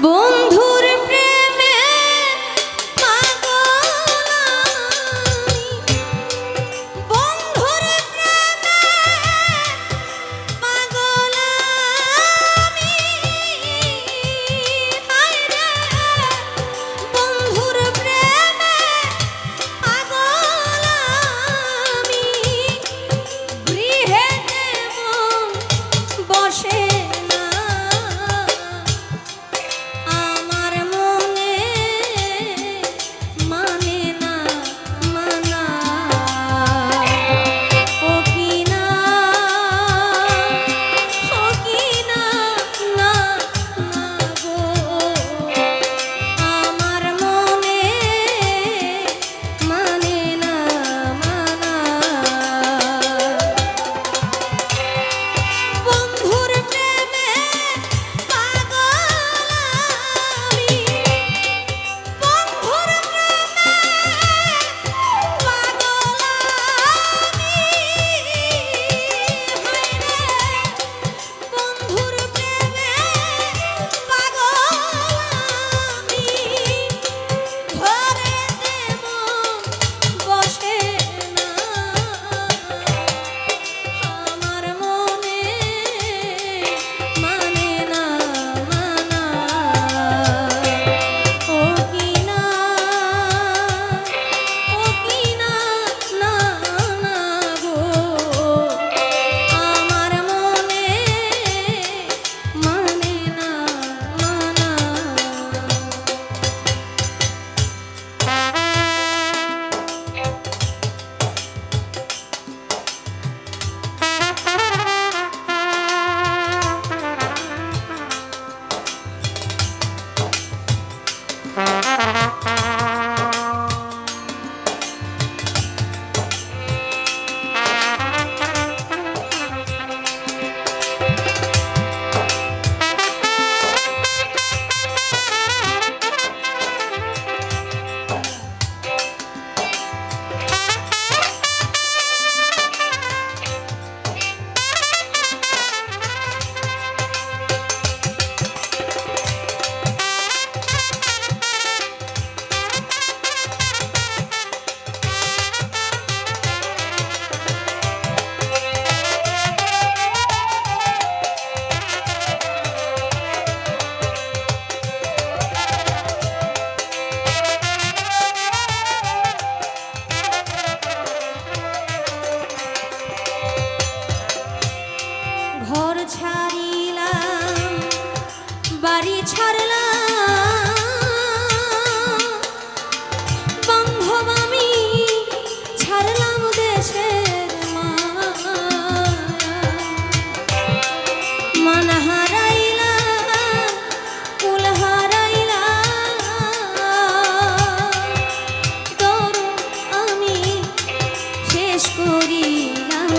বন্ধুর প্রেমে পাগল আমি, বন্ধুর প্রেমে পাগল আমি, হায় রে বন্ধুর প্রেমে পাগল আমি, গৃহেতে মন বসে ঘর ছাড়িলাম, বাড়ি ছাড়লাম, বান্ধব আমি ছাড়লাম দেশের মান হারাইলাম, কুল হারাইলাম, তরু আমি শেষ করিলাম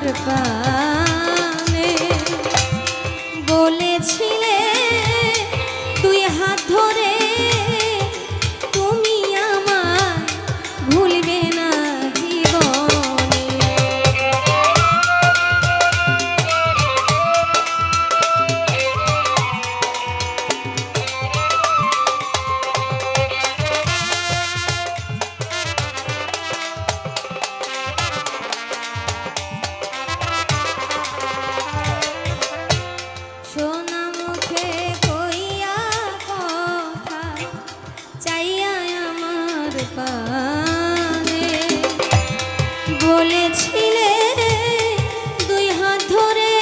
আমার পানে বলেছিলে তুই হাত ধরে তুমি আমার ভুলবে না জীবনে। সোনা মুখে কইয়া কথা চাইয়া আমার পানে বলেছিলে দুই হাত ধরে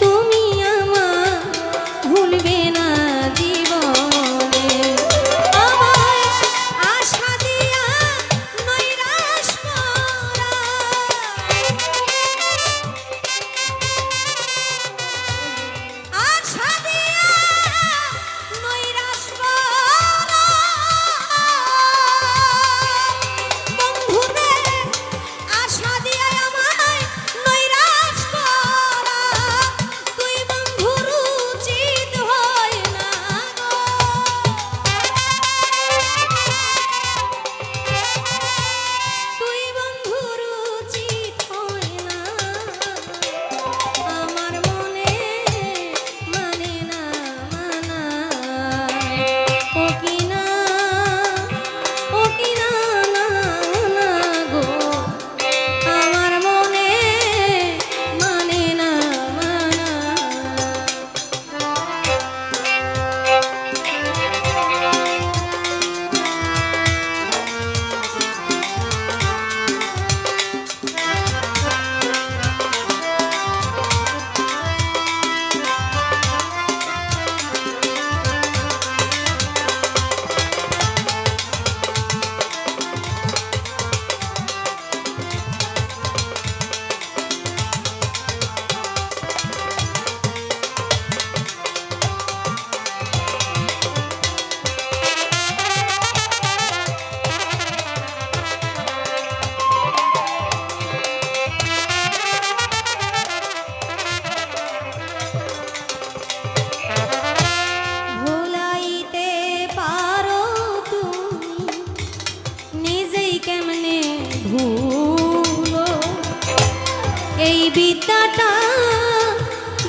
তুমি আমার ভুলবে না জীবনে। আমায় আশা দিয়া নৈরাশ করা, আশা দিয়া নৈরাশ করা বন্ধুরে, আশা দিয়া আমায় নৈরাশ করা তুই বন্ধুর উচিত হয় না গো। তুই বন্ধুর উচিত হয় না, আমার মনে মানে না মানা। ও কিনা না না গো, আমার মনে মানে না মানা। ভুলাইতে পারো তুমি নিজেই কেমনে ভুলো, এই বিদ্যাটা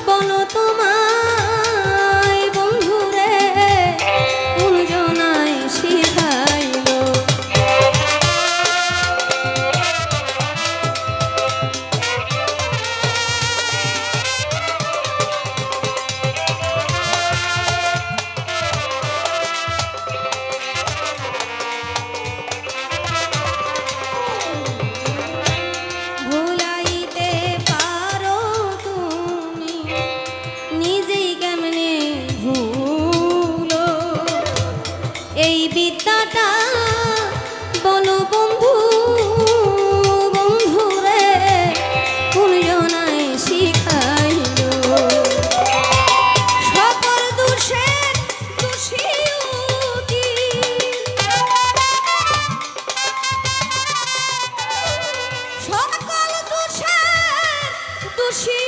বলো তোমায় বন্ধুরে কোন জনায় শিখাইলো। ভুলাইতে পারো তুমি নিজেই কেমনে ভুলো, এই বিদ্যাটা বলো বন্ধু বন্ধুরে কোন জনায় শিখাইলো। সকল দোষের দোষী সকল দোষের দোষী